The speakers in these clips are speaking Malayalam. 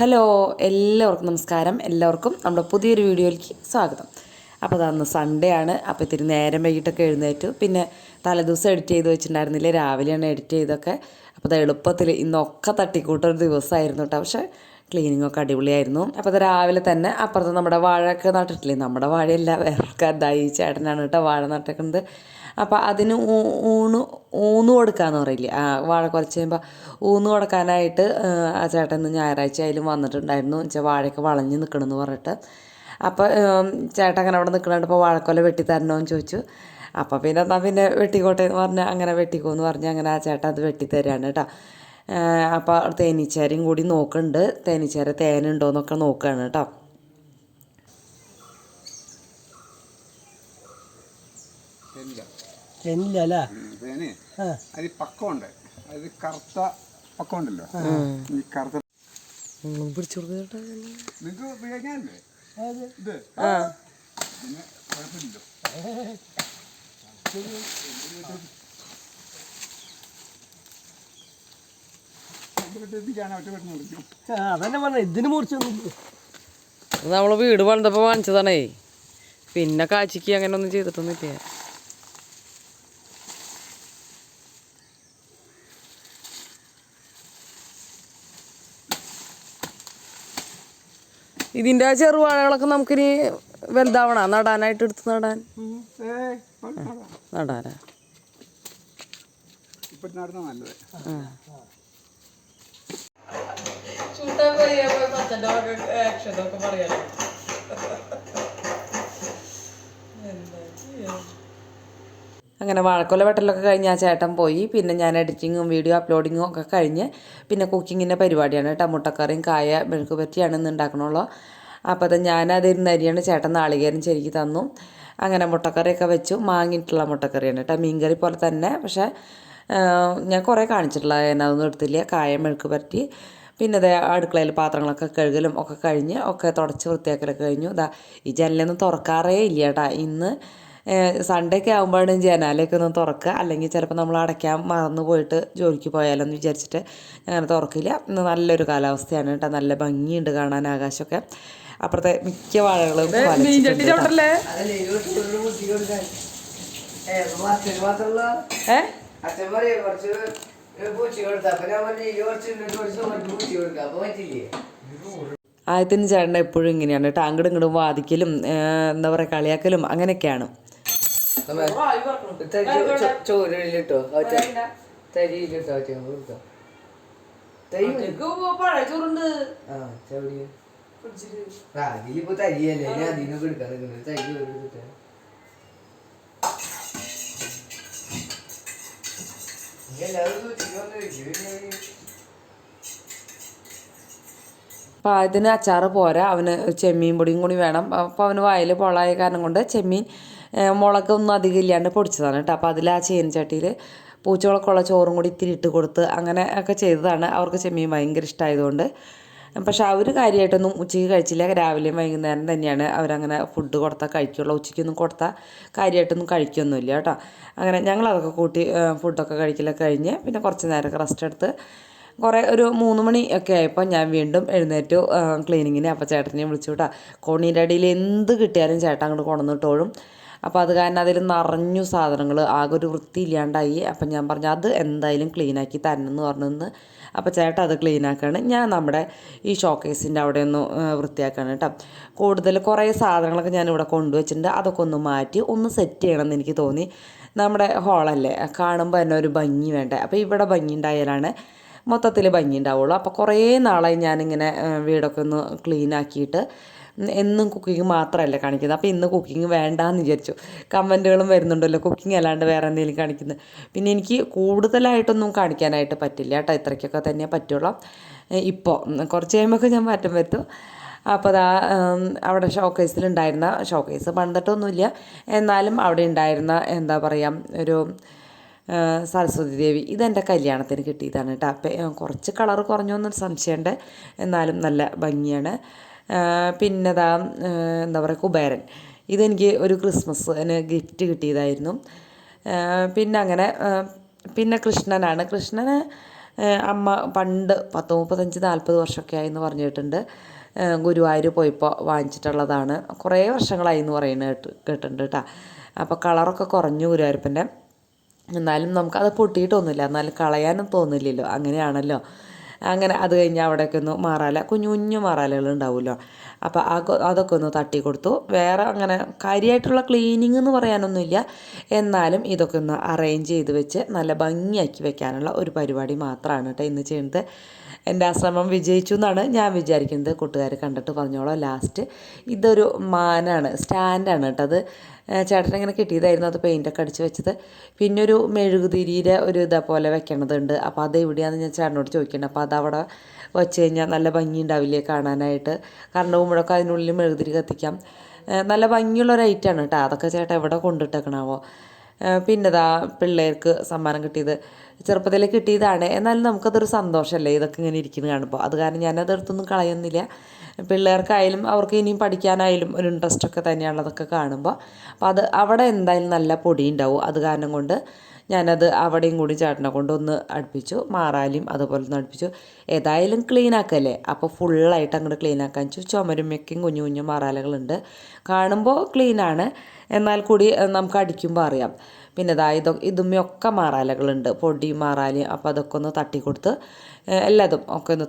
ഹലോ, എല്ലാവർക്കും നമസ്കാരം. എല്ലാവർക്കും നമ്മുടെ പുതിയൊരു വീഡിയോയിലേക്ക് സ്വാഗതം. അപ്പോൾ അതന്ന് സൺഡേ ആണ്. അപ്പോൾ ഇത്തിരി നേരം വൈകിട്ടൊക്കെ എഴുന്നേറ്റു. പിന്നെ തലേദിവസം എഡിറ്റ് ചെയ്ത് വെച്ചിട്ടുണ്ടായിരുന്നില്ലേ, രാവിലെയാണ് എഡിറ്റ് ചെയ്തൊക്കെ. അപ്പോൾ അത് എളുപ്പത്തിൽ ഇന്നൊക്കെ തട്ടിക്കൂട്ടൊരു ദിവസമായിരുന്നു കേട്ടോ. പക്ഷേ ക്ലീനിങ്ങൊക്കെ അടിപൊളിയായിരുന്നു. അപ്പോൾ അത് രാവിലെ തന്നെ അപ്പുറത്ത് നമ്മുടെ വാഴയൊക്കെ നട്ടിട്ടില്ലേ, നമ്മുടെ വാഴയല്ല വേറെ ഈ ചേട്ടനാണ് കേട്ടോ വാഴ നട്ടിട്ടുണ്ട്. അപ്പോൾ അതിന് ഊന്ന് കൊടുക്കാമെന്ന് പറയില്ലേ, വാഴ കുറച്ച് കഴിയുമ്പോൾ ഊന്ന് കൊടുക്കാനായിട്ട് ആ ചേട്ടൻ ഇന്ന് ഞായറാഴ്ച ആയാലും വന്നിട്ടുണ്ടായിരുന്നു. വെച്ചാൽ വാഴയൊക്കെ വളഞ്ഞ് നിൽക്കണമെന്ന് പറഞ്ഞിട്ട്. അപ്പോൾ ചേട്ടൻ അങ്ങനെ അവിടെ നിൽക്കണുണ്ട്. ഇപ്പോൾ വാഴക്കൊല വെട്ടിത്തരണമെന്ന് ചോദിച്ചു. അപ്പോൾ പിന്നെ എന്നാൽ പിന്നെ വെട്ടിക്കോട്ടെ എന്ന് പറഞ്ഞാൽ അങ്ങനെ വെട്ടിക്കോന്ന് പറഞ്ഞ് അങ്ങനെ ആ ചേട്ടൻ അത് വെട്ടിത്തരാണ് കേട്ടോ. അപ്പോൾ തേനീച്ചേരയും കൂടി നോക്കുന്നുണ്ട്, തേനീച്ചേര തേനുണ്ടോ എന്നൊക്കെ നോക്കുകയാണ് കേട്ടോ. പക്കമുണ്ട്, അത് കറുത്ത പക്കമുണ്ടല്ലോ. ഈ കറുത്ത പിടിച്ചു കൊടുക്കട്ടെ നിങ്ങൾക്ക് ഉപയോഗിക്കാനല്ലേ ഇത്, പിന്നെ കുഴപ്പമില്ലല്ലോ. അതന്നെ പറഞ്ഞ ഇതിന് മുറിച്ചൊന്നും നമ്മൾ വീട് പണിതപ്പോൾ വാങ്ങിച്ചതാണേ. പിന്നെ കാച്ചിക്ക് അങ്ങനെ ഒന്നും ചെയ്തിട്ടൊന്നുമില്ല. ഇതിൻ്റെ ചെറുവാഴകളൊക്കെ നമുക്കിനി വലുതാവണം നടാനായിട്ട് എടുത്ത് നടാനാ നല്ലത്. അങ്ങനെ വാഴക്കൊല വെട്ടലൊക്കെ കഴിഞ്ഞ് ആ ചേട്ടൻ പോയി. പിന്നെ ഞാൻ എഡിറ്റിങ്ങും വീഡിയോ അപ്ലോഡിങ്ങും ഒക്കെ കഴിഞ്ഞ് പിന്നെ കുക്കിങ്ങിൻ്റെ പരിപാടിയാണ് കേട്ടോ. മുട്ടക്കറിയും കായ മെഴുക്ക് പറ്റിയാണ് ഇന്ന് ഉണ്ടാക്കണുള്ളൂ. അപ്പോൾ അത് ഞാനത് ഇരുന്നരിയാണ്, ചേട്ടൻ നാളികേരം ചെരുക്കി തന്നു. അങ്ങനെ മുട്ടക്കറിയൊക്കെ വെച്ചു. മാങ്ങിയിട്ടുള്ള മുട്ടക്കറിയാണ് കേട്ടോ, മീൻകറി പോലെ തന്നെ. പക്ഷേ ഞാൻ കുറേ കാണിച്ചിട്ടുള്ള അതൊന്നും എടുത്തില്ല. കായ മെഴുക്ക് പറ്റി പിന്നെ അതേ അടുക്കളയിൽ പാത്രങ്ങളൊക്കെ കഴുകലും ഒക്കെ കഴിഞ്ഞ് ഒക്കെ തുടച്ച് വൃത്തിയാക്കലൊക്കെ കഴിഞ്ഞു. ഈ ജനലൊന്നും തുറക്കാറേ ഇല്ല കേട്ടോ. ഇന്ന് സൺഡേ ഒക്കെ ആകുമ്പോഴാണ് ജനാലയൊക്കെ ഒന്ന് തുറക്കുക. അല്ലെങ്കിൽ ചിലപ്പോൾ നമ്മൾ അടയ്ക്കാൻ മറന്നു പോയിട്ട് ജോലിക്ക് പോയാലോന്ന് വിചാരിച്ചിട്ട് അങ്ങനെ തുറക്കില്ല. ഇന്ന് നല്ലൊരു കാലാവസ്ഥയാണ് കേട്ടോ, നല്ല ഭംഗിയുണ്ട് കാണാൻ ആകാശമൊക്കെ. അപ്പുറത്തെ മിക്ക വാഴകളും ആദ്യത്തിന് ചേട്ടൻ എപ്പോഴും ഇങ്ങനെയാണ് കേട്ടോ, അങ്ങോട്ടും ഇങ്ങോട്ടും വാദിക്കലും എന്താ പറയുക കളിയാക്കലും അങ്ങനെയൊക്കെയാണ്. ചോറിലിട്ടോ തരിയിലിട്ടോ അതിലിപ്പോ തരിയല്ലേ, ഞാൻ അതിനൊക്കെ എടുക്കാൻ നിൽക്കുന്നത്. തരി എടുത്തിട്ട് അപ്പോൾ അതിന് അച്ചാറ് പോരാ, അവന് ചെമ്മീൻ പൊടിയും കൂടി വേണം. അപ്പോൾ അവന് വായിൽ പൊള്ളായ കാരണം കൊണ്ട് ചെമ്മീൻ മുളകൊന്നും അധികം ഇല്ലാണ്ട് പൊടിച്ചതാണ് കേട്ടോ. അപ്പോൾ അതിൽ ആ ചീനച്ചട്ടിയിൽ പൂച്ചകളൊക്കെയുള്ള ചോറും കൂടി ഇത്തിരി ഇട്ട് കൊടുത്ത് അങ്ങനെ ഒക്കെ ചെയ്തതാണ്. അവർക്ക് ചെമ്മീൻ ഭയങ്കര ഇഷ്ടമായതുകൊണ്ട്. പക്ഷേ അവർ കാര്യമായിട്ടൊന്നും ഉച്ചയ്ക്ക് കഴിച്ചില്ല. രാവിലെയും വൈകുന്നേരം തന്നെയാണ് അവരങ്ങനെ ഫുഡ് കൊടുത്താൽ കഴിക്കുള്ളൂ. ഉച്ചയ്ക്കൊന്നും കൊടുത്താൽ കാര്യമായിട്ടൊന്നും കഴിക്കൊന്നുമില്ല കേട്ടോ. അങ്ങനെ ഞങ്ങളതൊക്കെ കൂട്ടി ഫുഡൊക്കെ കഴിക്കലൊക്കെ കഴിഞ്ഞ് പിന്നെ കുറച്ച് നേരമൊക്കെ റെസ്റ്റ് എടുത്ത് ഒരു 3 മണി ഒക്കെ ആയപ്പോൾ ഞാൻ വീണ്ടും എഴുന്നേറ്റു ക്ലീനിങ്ങിന്. അപ്പോൾ ചേട്ടനെ വിളിച്ചു കേട്ടോ. കോണീൻ്റെ അടിയിൽ എന്ത് കിട്ടിയാലും ചേട്ടൻ അങ്ങോട്ട് കൊണ്ടുവന്നിട്ടോളും. അപ്പോൾ അത് കാരണം അതിൽ നിറഞ്ഞു സാധനങ്ങൾ, ആകെ ഒരു വൃത്തിയില്ലാണ്ടായി. അപ്പം ഞാൻ പറഞ്ഞു അത് എന്തായാലും ക്ലീനാക്കി തരണമെന്ന് പറഞ്ഞെന്ന്. അപ്പോൾ ചേട്ടൻ അത് ക്ലീനാക്കുകയാണ്. ഞാൻ നമ്മുടെ ഈ ഷോക്കേസിൻ്റെ അവിടെ ഒന്ന് വൃത്തിയാക്കുകയാണ് കേട്ടോ. കൂടുതൽ കുറേ സാധനങ്ങളൊക്കെ ഞാനിവിടെ കൊണ്ടുവച്ചിട്ടുണ്ട്. അതൊക്കെ ഒന്ന് മാറ്റി ഒന്ന് സെറ്റ് ചെയ്യണമെന്ന് എനിക്ക് തോന്നി. നമ്മുടെ ഹോളല്ലേ, കാണുമ്പോൾ തന്നെ ഒരു ഭംഗി വേണ്ടേ. അപ്പോൾ ഇവിടെ ഭംഗി ഉണ്ടായാലാണ് മൊത്തത്തിൽ ഭംഗി ഉണ്ടാവുള്ളൂ. അപ്പോൾ കുറേ നാളായി ഞാനിങ്ങനെ വീടൊക്കെ ഒന്ന് ക്ലീനാക്കിയിട്ട്. എന്നും കുക്കിങ് മാത്രമല്ല കാണിക്കുന്നത്. അപ്പോൾ ഇന്ന് കുക്കിങ് വേണ്ടാന്ന് വിചാരിച്ചു. കമൻറ്റുകളും വരുന്നുണ്ടല്ലോ കുക്കിംഗ് അല്ലാണ്ട് വേറെ എന്തെങ്കിലും കാണിക്കുന്നത്. പിന്നെ എനിക്ക് കൂടുതലായിട്ടൊന്നും കാണിക്കാനായിട്ട് പറ്റില്ല കേട്ടോ, ഇത്രയ്ക്കൊക്കെ തന്നെ പറ്റുള്ളൂ. ഇപ്പോൾ കുറച്ച് കഴിയുമ്പോൾ ഞാൻ മാറ്റം വരുത്തും. അപ്പോൾ അതാ അവിടെ ഷോക്കേസിലുണ്ടായിരുന്ന, ഷോക്കേസ് പണിതിട്ടൊന്നുമില്ല എന്നാലും അവിടെ ഉണ്ടായിരുന്ന എന്താ പറയുക ഒരു സരസ്വതി ദേവി, ഇതെൻ്റെ കല്യാണത്തിന് കിട്ടിയതാണ് കേട്ടോ. അപ്പം കുറച്ച് കളർ കുറഞ്ഞോന്നൊരു സംശയമുണ്ട്, എന്നാലും നല്ല ഭംഗിയാണ്. പിന്നെ എന്താ പറയുക കുബേരൻ, ഇതെനിക്ക് ഒരു ക്രിസ്മസിന് ഗിഫ്റ്റ് കിട്ടിയതായിരുന്നു. പിന്നെ അങ്ങനെ പിന്നെ കൃഷ്ണനാണ്. കൃഷ്ണന് അമ്മ പണ്ട് 10-35-40 വർഷമൊക്കെ ആയി എന്ന് പറഞ്ഞിട്ടുണ്ട്. ഗുരുവായൂർ പോയപ്പോൾ വാങ്ങിച്ചിട്ടുള്ളതാണ്. കുറേ വർഷങ്ങളായി എന്ന് പറയുന്നത് കേട്ടിട്ടുണ്ട് കേട്ടോ. അപ്പോൾ കളറൊക്കെ കുറഞ്ഞു ഗുരുവായൂരപ്പൻ്റെ. എന്നാലും നമുക്കത് പൊട്ടിയിട്ടൊന്നുമില്ല, എന്നാലും കളയാനും തോന്നില്ലല്ലോ, അങ്ങനെയാണല്ലോ. അങ്ങനെ അത് കഴിഞ്ഞ് അവിടെയൊക്കെ ഒന്ന് മാറാല, കുഞ്ഞു കുഞ്ഞു മാറാലകൾ ഉണ്ടാവുമല്ലോ, അപ്പോൾ അതൊക്കെ ഒന്ന് തട്ടി കൊടുത്തു. വേറെ അങ്ങനെ കാര്യമായിട്ടുള്ള ക്ലീനിങ് എന്ന് പറയാനൊന്നുമില്ല, എന്നാലും ഇതൊക്കെ ഒന്ന് അറേഞ്ച് ചെയ്ത് വെച്ച് നല്ല ഭംഗിയാക്കി വെക്കാനുള്ള ഒരു പരിപാടി മാത്രമാണ് കേട്ടോ ഇന്ന് ചെയ്യുന്നത്. എൻ്റെ ആ ശ്രമം വിജയിച്ചു എന്നാണ് ഞാൻ വിചാരിക്കുന്നത്. കൂട്ടുകാർ കണ്ടിട്ട് പറഞ്ഞോളാം. ലാസ്റ്റ് ഇതൊരു മാനാണ്, സ്റ്റാൻഡാണ് കേട്ടോ. അത് ചേട്ടനിങ്ങനെ കിട്ടിയതായിരുന്നു, അത് പെയിൻ്റൊക്കെ അടിച്ച് വെച്ചത്. പിന്നെ ഒരു മെഴുകുതിരിയുടെ ഒരു ഇതേപോലെ വെക്കണതുണ്ട്. അപ്പോൾ അത് എവിടെയാണെന്ന് ഞാൻ ചേട്ടനോട് ചോദിക്കുന്നുണ്ട്. അപ്പോൾ അതവിടെ വെച്ച് കഴിഞ്ഞാൽ നല്ല ഭംഗി ഉണ്ടാവില്ലേ കാണാനായിട്ട്. കറണ്ട് പോകുമ്പോഴൊക്കെ അതിനുള്ളിൽ മെഴുകുതിരി കത്തിക്കാം. നല്ല ഭംഗിയുള്ളൊരു ഐറ്റമാണ് കേട്ടോ. അതൊക്കെ ചേട്ടൻ എവിടെ കൊണ്ടിട്ടേക്കണാവോ. പിന്നെ ഇതാ പിള്ളേർക്ക് സമ്മാനം കിട്ടിയത് ചെറുപ്പത്തിൽ കിട്ടിയതാണ്, എന്നാലും നമുക്കതൊരു സന്തോഷമല്ലേ ഇതൊക്കെ ഇങ്ങനെ ഇരിക്കുന്നത് കാണുമ്പോൾ. അത് കാരണം ഞാനതെടുത്തൊന്നും കളയുന്നില്ല. പിള്ളേർക്കായാലും അവർക്ക് ഇനിയും പഠിക്കാനായാലും ഒരു ഇൻട്രസ്റ്റൊക്കെ തന്നെയാണതൊക്കെ കാണുമ്പോൾ. അപ്പോൾ അത് അവിടെ എന്തായാലും നല്ല പൊടി ഉണ്ടാവും. അത് കാരണം കൊണ്ട് ഞാനത് അവിടെയും കൂടി ചേട്ടനെ കൊണ്ടൊന്ന് അടുപ്പിച്ചു. മാറാലിയും അതുപോലെ ഒന്ന് അടുപ്പിച്ചു. ഏതായാലും ക്ലീൻ ആക്കല്ലേ, അപ്പോൾ ഫുള്ളായിട്ട് അങ്ങോട്ട് ക്ലീൻ ആക്കാൻ വെച്ചു. ചുമരുമ്മയ്ക്കും കുഞ്ഞു കുഞ്ഞു മാറാലകളുണ്ട്. കാണുമ്പോൾ ക്ലീനാണ്, എന്നാൽ കൂടി നമുക്ക് അടിക്കുമ്പോൾ അറിയാം. പിന്നെ ഇതുമ്മയൊക്കെ മാറാലകളുണ്ട്, പൊടി മാറാല്. അപ്പോൾ അതൊക്കെ ഒന്ന് തട്ടിക്കൊടുത്ത് എല്ലാതും ഒക്കെ ഒന്ന്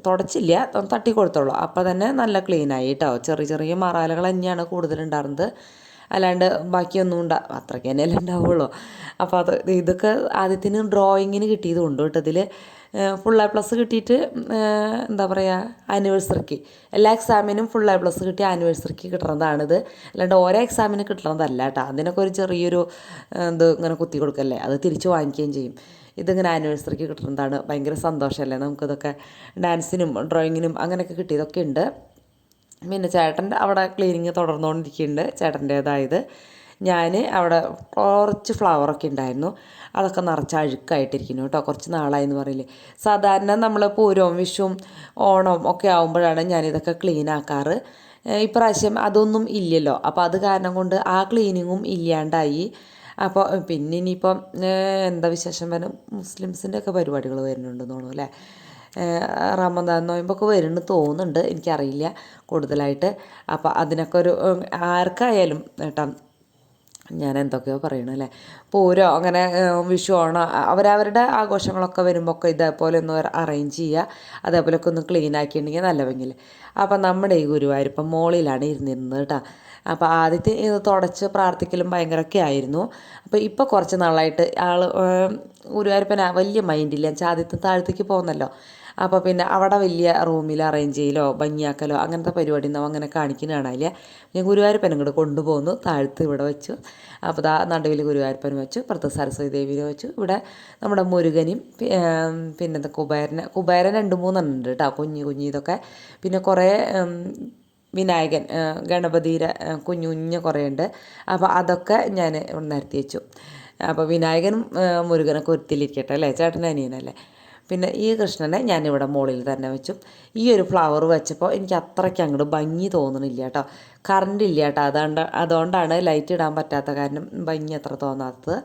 തുടച്ചില്ല, തട്ടി കൊടുത്തോളൂ. അപ്പോൾ തന്നെ നല്ല ക്ലീനായി കേട്ടോ. ചെറിയ ചെറിയ മാറാലകൾ തന്നെയാണ് കൂടുതലുണ്ടായിരുന്നത്, അല്ലാണ്ട് ബാക്കിയൊന്നും അത്രയ്ക്ക് തന്നെയല്ലേ ഉണ്ടാവുള്ളൂ. അപ്പോൾ ഇതൊക്കെ ആദ്യത്തിന് ഡ്രോയിങ്ങിന് കിട്ടിയത് കൊണ്ട് കേട്ടോ. ഇതിൽ ഫുൾ A+ കിട്ടിയിട്ട് എന്താ പറയുക, ആനിവേഴ്സറിക്ക് എല്ലാ എക്സാമിനും ഫുൾ A+ കിട്ടിയ ആനിവേഴ്സറിക്ക് കിട്ടുന്നതാണിത്, അല്ലാണ്ട് ഓരോ എക്സാമിന് കിട്ടുന്നതല്ല കേട്ടോ. അതിനൊക്കെ ഒരു ചെറിയൊരു ഇങ്ങനെ കുത്തി കൊടുക്കല്ലേ, അത് തിരിച്ച് വാങ്ങിക്കുകയും ചെയ്യും. ഇതിങ്ങനെ ആനിവേഴ്സറിക്ക് കിട്ടുന്നതാണ്. ഭയങ്കര സന്തോഷമല്ലേ നമുക്കിതൊക്കെ. ഡാൻസിനും ഡ്രോയിങ്ങിനും അങ്ങനെയൊക്കെ കിട്ടിയതൊക്കെ ഉണ്ട്. പിന്നെ ചേട്ടൻ അവിടെ ക്ലീനിങ് തുടർന്നുകൊണ്ടിരിക്കുന്നുണ്ട്, ചേട്ടൻ്റേതായത്. ഞാൻ അവിടെ കുറച്ച് ഫ്ലവറൊക്കെ ഉണ്ടായിരുന്നു, അതൊക്കെ നിറച്ച് അഴുക്കായിട്ടിരിക്കുന്നു കേട്ടോ. കുറച്ച് നാളായെന്ന് പറയില്ലേ. സാധാരണ നമ്മൾ പൂരവും വിഷുവും ഓണവും ഒക്കെ ആകുമ്പോഴാണ് ഞാനിതൊക്കെ ക്ലീൻ ആക്കാറ്. ഇപ്രാവശ്യം അതൊന്നും ഇല്ലല്ലോ, അപ്പോൾ അത് കാരണം കൊണ്ട് ആ ക്ലീനിങ്ങും ഇല്ലാണ്ടായി. അപ്പോൾ പിന്നെ ഇനിയിപ്പം എന്താ വിശേഷം വരും, മുസ്ലിംസിൻ്റെ ഒക്കെ പരിപാടികൾ വരുന്നുണ്ടെന്ന് തോന്നുന്നു അല്ലേ. റമദാൻ നോയമ്പൊക്കെ വരുന്നു തോന്നുന്നുണ്ട്, എനിക്കറിയില്ല കൂടുതലായിട്ട്. അപ്പോൾ അതിനൊക്കെ ഒരു ആർക്കായാലും കേട്ടോ, ഞാൻ എന്തൊക്കെയോ പറയണു അല്ലേ. പൂരോ അങ്ങനെ വിഷു ഓണം അവരവരുടെ ആഘോഷങ്ങളൊക്കെ വരുമ്പോൾ ഒക്കെ ഇതേപോലെ ഒന്ന് അറേഞ്ച് ചെയ്യുക, അതേപോലെയൊക്കെ ഒന്ന് ക്ലീൻ ആക്കിയിട്ടുണ്ടെങ്കിൽ നല്ല ഭംഗിയില്ലേ. അപ്പം നമ്മുടെ ഈ ഗുരുവായൂരിപ്പം മോളിലാണ് ഇരുന്നിരുന്നത് കേട്ടോ. അപ്പോൾ ആദ്യത്തെ ഇത് തുടച്ച് പ്രാർത്ഥിക്കലും ഭയങ്കരമൊക്കെ ആയിരുന്നു. അപ്പോൾ ഇപ്പോൾ കുറച്ച് നാളായിട്ട് ഗുരുവായൂരപ്പൻ വലിയ മൈൻഡില്ല. ആദ്യത്തെ താഴത്തേക്ക് പോകുന്നല്ലോ, അപ്പോൾ പിന്നെ അവിടെ വലിയ റൂമിൽ അറേഞ്ച് ചെയ്യലോ ഭംഗിയാക്കലോ അങ്ങനത്തെ പരിപാടി ഒന്നും അങ്ങനെ കാണിക്കുന്ന കാണാനില്ല. ഞാൻ ഗുരുവായൂരപ്പൻ ഇങ്ങോട്ട് കൊണ്ടുപോകുന്നു, താഴത്ത് ഇവിടെ വെച്ചു. അപ്പോൾ നടുവിൽ ഗുരുവായൂരപ്പൻ വെച്ചു, പുറത്ത് സരസ്വതി ദേവിനെ വെച്ചു. ഇവിടെ നമ്മുടെ മുരുകനും പിന്നെ കുബേരൻ 2-3 ഉണ്ട് കേട്ടോ, കുഞ്ഞു ഇതൊക്കെ. പിന്നെ കുറേ വിനായകൻ ഗണപതിയുടെ കുഞ്ഞു കുറേ ഉണ്ട്. അപ്പോൾ അതൊക്കെ ഞാൻ നിരത്തി വെച്ചു. അപ്പോൾ വിനായകനും മുരുകനൊക്കെ ഒരുത്തിലിരിക്കട്ടെ അല്ലേ, ചേട്ടൻ്റെ അനിയനല്ലേ. പിന്നെ ഈ കൃഷ്ണനെ ഞാനിവിടെ മുകളിൽ തന്നെ വെച്ചു. ഈ ഒരു ഫ്ലവർ വെച്ചപ്പോൾ എനിക്ക് അത്രയ്ക്ക് അങ്ങോട്ട് ഭംഗി തോന്നണില്ല കേട്ടോ. കറണ്ട് ഇല്ല കേട്ടോ, അതുകൊണ്ടാണ് ലൈറ്റ് ഇടാൻ പറ്റാത്ത കാരണം ഭംഗി അത്ര തോന്നാത്തത്.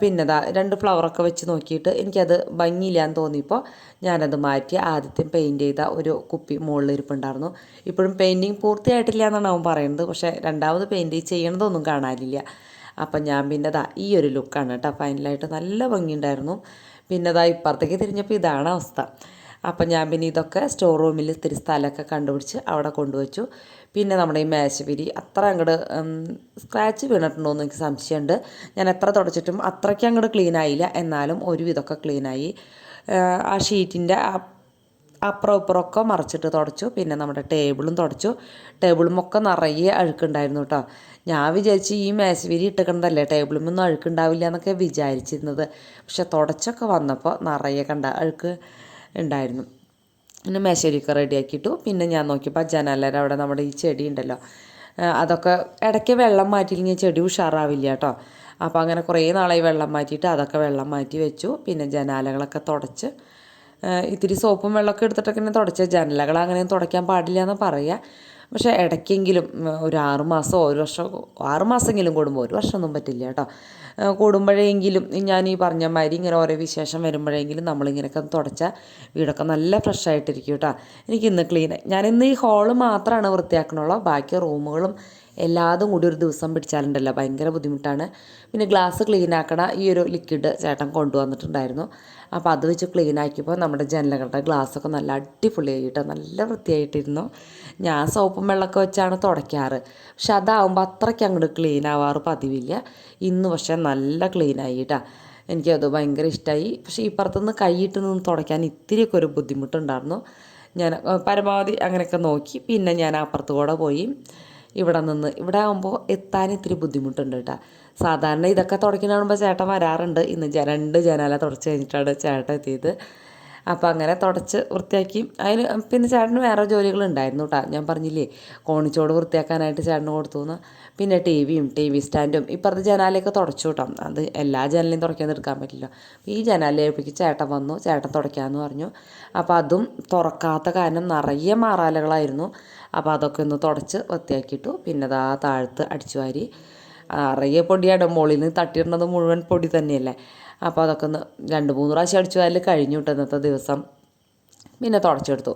പിന്നെ 2 ഫ്ലവറൊക്കെ വെച്ച് നോക്കിയിട്ട് എനിക്കത് ഭംഗിയില്ലാന്ന് തോന്നിയപ്പോൾ ഞാനത് മാറ്റി ആദ്യത്തെ പെയിൻറ്റ് ചെയ്ത ഒരു കുപ്പി മുകളിൽ ഇരിപ്പുണ്ടായിരുന്നു. ഇപ്പോഴും പെയിൻറ്റിങ് പൂർത്തിയായിട്ടില്ല എന്നാണ് അവൻ പറയുന്നത്, പക്ഷേ രണ്ടാമത് പെയിൻറ്റ് ചെയ്യണതൊന്നും കാണാനില്ല. അപ്പം ഞാൻ പിന്നെ ഈ ഒരു ലുക്കാണ് കേട്ടോ ഫൈനലായിട്ട്. നല്ല ഭംഗിയുണ്ടായിരുന്നു. പിന്നെ ഇപ്പുറത്തേക്ക് തിരിഞ്ഞപ്പോൾ ഇതാണ് അവസ്ഥ. അപ്പം ഞാൻ പിന്നെ ഇതൊക്കെ സ്റ്റോർ റൂമിൽ ഇത്തിരി സ്ഥലമൊക്കെ കണ്ടുപിടിച്ച് അവിടെ കൊണ്ടുവച്ചു. പിന്നെ നമ്മുടെ ഈ മേശവിരി അത്ര അങ്ങോട്ട് സ്ക്രാച്ച് വീണിട്ടുണ്ടോ എന്ന് എനിക്ക് സംശയമുണ്ട്. ഞാൻ എത്ര തുടച്ചിട്ടും അത്രയ്ക്ക് അങ്ങോട്ട് ക്ലീൻ ആയില്ല, എന്നാലും ഒരുവിധമൊക്കെ ക്ലീനായി. ആ ഷീറ്റിൻ്റെ അപ്പുറം ഇപ്പുറമൊക്കെ മറിച്ചിട്ട് തുടച്ചു. പിന്നെ നമ്മുടെ ടേബിളും തുടച്ചു. ടേബിളുമൊക്കെ നിറയെ അഴുക്കുണ്ടായിരുന്നു കേട്ടോ. ഞാൻ വിചാരിച്ചു ഈ മേശവിരി ഇട്ടിക്കണതല്ലേ ടേബിളുമൊന്നും അഴുക്കുണ്ടാവില്ല എന്നൊക്കെ വിചാരിച്ചിരുന്നത്. പക്ഷെ തുടച്ചൊക്കെ വന്നപ്പോൾ നിറയെ അഴുക്ക് ഉണ്ടായിരുന്നു. പിന്നെ മേശവിരിയൊക്കെ റെഡിയാക്കിയിട്ടു. പിന്നെ ഞാൻ നോക്കിയപ്പോൾ ജനാലയുടെ അവിടെ നമ്മുടെ ഈ ചെടി ഉണ്ടല്ലോ, അതൊക്കെ ഇടയ്ക്ക് വെള്ളം മാറ്റിയില്ലെങ്കിൽ ചെടി ഉഷാറാവില്ല കേട്ടോ. അപ്പോൾ അങ്ങനെ കുറേ നാളായി വെള്ളം മാറ്റിയിട്ട് അതൊക്കെ വെള്ളം മാറ്റി വെച്ചു. പിന്നെ ജനാലകളൊക്കെ തുടച്ച് ഇത്തിരി സോപ്പും വെള്ളമൊക്കെ എടുത്തിട്ടൊക്കെ തുടച്ച ജനലകൾ അങ്ങനെ തുടയ്ക്കാൻ പാടില്ല എന്ന് പറയുക. പക്ഷേ ഇടയ്ക്കെങ്കിലും ഒരു 6 മാസമോ 1 വർഷം 6 മാസമെങ്കിലും കൂടുമ്പോൾ, 1 വർഷമൊന്നും പറ്റില്ല കേട്ടോ, കൂടുമ്പോഴെങ്കിലും ഞാൻ ഈ പറഞ്ഞ മാതിരി ഇങ്ങനെ ഓരോ വിശേഷം വരുമ്പോഴെങ്കിലും നമ്മളിങ്ങനെയൊക്കെ തുടച്ചാൽ വീടൊക്കെ നല്ല ഫ്രഷായിട്ടിരിക്കും കേട്ടോ. എനിക്കിന്ന് ഞാനിന്ന് ഈ ഹോള് മാത്രമാണ് വൃത്തിയാക്കണുള്ളൂ. ബാക്കി റൂമുകളും എല്ലാതും കൂടി ഒരു ദിവസം പിടിച്ചാലുണ്ടല്ലോ ഭയങ്കര ബുദ്ധിമുട്ടാണ്. പിന്നെ ഗ്ലാസ് ക്ലീൻ ആക്കണ ഈ ഒരു ലിക്വിഡ് ചേട്ടൻ കൊണ്ടുവന്നിട്ടുണ്ടായിരുന്നു. അപ്പോൾ അത് വെച്ച് ക്ലീൻ ആക്കിയപ്പോൾ നമ്മുടെ ജനലുകളുടെ ഗ്ലാസ്സൊക്കെ നല്ല അടിപൊളിയായിട്ട് നല്ല വൃത്തിയായിട്ടിരുന്നു. ഞാൻ സോപ്പും വെള്ളമൊക്കെ വെച്ചാണ് തുടയ്ക്കാറ്. പക്ഷെ അതാവുമ്പോൾ അത്രയ്ക്ക് അങ്ങോട്ട് ക്ലീൻ ആവാറ് പതിവില്ല. ഇന്ന് പക്ഷേ നല്ല ക്ലീൻ ആയി കേട്ടോ. എനിക്കത് ഭയങ്കര ഇഷ്ടമായി. പക്ഷേ ഇപ്പുറത്തുനിന്ന് കൈയിട്ട് നിന്ന് തുടയ്ക്കാൻ ഇത്തിരിയൊക്കെ ഒരു ബുദ്ധിമുട്ടുണ്ടായിരുന്നു. ഞാൻ പരമാവധി അങ്ങനെയൊക്കെ നോക്കി. പിന്നെ ഞാൻ അപ്പുറത്ത് കൂടെ പോയി. ഇവിടെ ആകുമ്പോൾ എത്താൻ ഇത്തിരി ബുദ്ധിമുട്ടുണ്ട് കേട്ടോ. സാധാരണ ഇതൊക്കെ തുടയ്ക്കുന്ന കാണുമ്പോൾ ചേട്ടൻ വരാറുണ്ട്. ഇന്ന് 2 ജനാല തുടച്ച് കഴിഞ്ഞിട്ടാണ് ചേട്ടൻ എത്തിയത്. അപ്പോൾ അങ്ങനെ തുടച്ച് വൃത്തിയാക്കി. അതിന് പിന്നെ ചേട്ടന് വേറെ ജോലികളുണ്ടായിരുന്നു കേട്ടോ. ഞാൻ പറഞ്ഞില്ലേ കോണിച്ചോട് വൃത്തിയാക്കാനായിട്ട് ചേട്ടന് കൊടുത്തു എന്ന്. പിന്നെ ടി വി സ്റ്റാൻഡും ഇപ്പുറത്തെ ജനാലയൊക്കെ തുടച്ചു കേട്ടോ. അത് എല്ലാ ജനലയും തുടയ്ക്കാൻ എടുക്കാൻ പറ്റില്ല. ഈ ജനാലയിലേക്ക് ചേട്ടൻ വന്നു. ചേട്ടൻ തുടയ്ക്കാമെന്ന് പറഞ്ഞു. അപ്പോൾ അതും തുറക്കാത്ത കാരണം നിറയെ മാറാലകളായിരുന്നു. അപ്പോൾ അതൊക്കെ ഒന്ന് തുടച്ച് വൃത്തിയാക്കിയിട്ടു. പിന്നെ അതാ താഴത്ത് അടിച്ചു വാരി. നിറയെ പൊടിയാണ്, മുകളിൽ നിന്ന് തട്ടിയിടുന്നത് മുഴുവൻ പൊടി തന്നെയല്ലേ. അപ്പോൾ അതൊക്കെ ഒന്ന് 2-3 പ്രാവശ്യം അടിച്ചു വാരി കഴിഞ്ഞു കേട്ടോ ഇന്നത്തെ ദിവസം. പിന്നെ തുടച്ചെടുത്തു.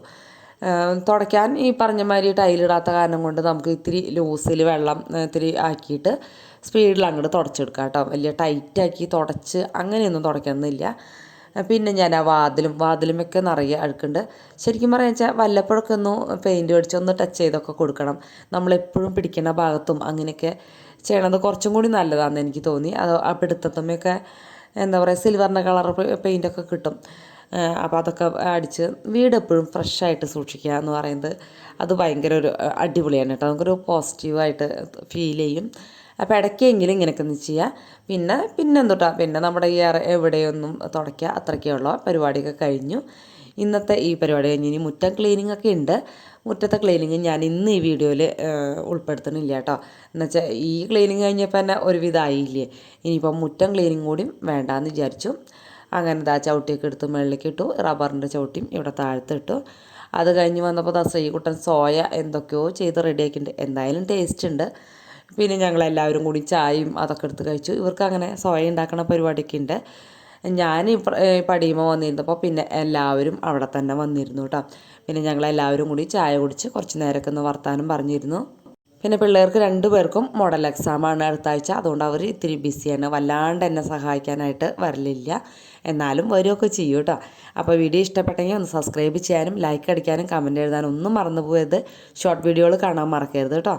തുടയ്ക്കാൻ ഈ പറഞ്ഞ മാതിരി ടൈലിടാത്ത കാരണം കൊണ്ട് നമുക്ക് ഇത്തിരി ലൂസിൽ വെള്ളം ഇത്തിരി ആക്കിയിട്ട് സ്പീഡിൽ അങ്ങോട്ട് തുടച്ചെടുക്കാം കേട്ടോ. വലിയ ടൈറ്റാക്കി തുടച്ച് അങ്ങനെയൊന്നും തുടയ്ക്കണമെന്നില്ല. പിന്നെ ഞാൻ ആ വാതിലുമൊക്കെ നിറയെ അഴുക്കുണ്ട്. ശരിക്കും പറയാന്ന് വെച്ചാൽ വല്ലപ്പോഴൊക്കെ ഒന്ന് പെയിൻറ്റ് അടിച്ച് ഒന്ന് ടച്ച് ചെയ്തൊക്കെ കൊടുക്കണം. നമ്മളെപ്പോഴും പിടിക്കുന്ന ഭാഗത്തും അങ്ങനെയൊക്കെ ചെയ്യണത് കുറച്ചും കൂടി നല്ലതാണെന്ന് എനിക്ക് തോന്നി. അത് ആ പിടുത്തത്തുമ്മയൊക്കെ എന്താ പറയുക സിൽവറിൻ്റെ കളർ പെയിൻറ്റൊക്കെ കിട്ടും. അപ്പോൾ അതൊക്കെ അടിച്ച് വീട് എപ്പോഴും ഫ്രഷായിട്ട് സൂക്ഷിക്കുക എന്ന് പറയുന്നത് അത് ഭയങ്കര ഒരു അടിപൊളിയാണ് കേട്ടോ. നമുക്കൊരു പോസിറ്റീവായിട്ട് ഫീൽ ചെയ്യും. അപ്പോൾ ഇടയ്ക്കെങ്കിലും ഇങ്ങനെയൊക്കെ ഒന്ന് ചെയ്യുക. പിന്നെ എന്തുട്ടാ പിന്നെ നമ്മുടെ ഈ എവിടെയൊന്നും തുടയ്ക്കുക, അത്രയ്ക്കേ ഉള്ളൂ. പരിപാടിയൊക്കെ കഴിഞ്ഞു. ഇന്നത്തെ ഈ പരിപാടി കഴിഞ്ഞ് ഇനി മുറ്റം ക്ലീനിങ് ഒക്കെ ഉണ്ട്. മുറ്റത്തെ ക്ലീനിങ് ഞാൻ ഇന്ന് ഈ വീഡിയോയിൽ ഉൾപ്പെടുത്തണില്ല കേട്ടോ. എന്നുവെച്ചാൽ ഈ ക്ലീനിങ് കഴിഞ്ഞപ്പോൾ തന്നെ ഒരുവിധമായില്ലേ. ഇനിയിപ്പം മുറ്റം ക്ലീനിങ് കൂടി വേണ്ടാന്ന് വിചാരിച്ചു. അങ്ങനെ ചവിട്ടിയൊക്കെ എടുത്ത് മുകളിലേക്ക് ഇട്ടു. റബ്ബറിൻ്റെ ചവിട്ടിയും ഇവിടെ താഴത്തിട്ടു. അത് കഴിഞ്ഞ് വന്നപ്പോൾ ശ്രീകുട്ടൻ സോയ എന്തൊക്കെയോ ചെയ്ത് റെഡിയാക്കിയിട്ടുണ്ട്. എന്തായാലും ടേസ്റ്റ് ഉണ്ട്. പിന്നെ ഞങ്ങളെല്ലാവരും കൂടി ചായയും അതൊക്കെ എടുത്ത് കഴിച്ചു. ഇവർക്ക് അങ്ങനെ സോയ ഉണ്ടാക്കുന്ന പരിപാടിയൊക്കെ ഉണ്ട്. ഞാൻ പടിയുമ വന്നിരുന്നപ്പോൾ പിന്നെ എല്ലാവരും അവിടെ തന്നെ വന്നിരുന്നു കേട്ടോ. പിന്നെ ഞങ്ങളെല്ലാവരും കൂടി ചായ കുടിച്ച് കുറച്ച് നേരമൊക്കെ ഒന്ന് വർത്താനം പറഞ്ഞിരുന്നു. പിന്നെ പിള്ളേർക്ക് 2 പേർക്കും മോഡൽ എക്സാമാണ് അടുത്ത ആഴ്ച. അതുകൊണ്ട് അവർ ഇത്തിരി ബിസിയാണ്. വല്ലാണ്ട് എന്നെ സഹായിക്കാനായിട്ട് വരലില്ല. എന്നാലും വരുമൊക്കെ ചെയ്യും കേട്ടോ. അപ്പോൾ വീഡിയോ ഇഷ്ടപ്പെട്ടെങ്കിൽ ഒന്ന് സബ്സ്ക്രൈബ് ചെയ്യാനും ലൈക്ക് അടിക്കാനും കമൻറ്റ് എഴുതാനും ഒന്നും മറന്നു പോയത്. ഷോർട്ട് വീഡിയോകൾ കാണാൻ മറക്കരുത് കേട്ടോ.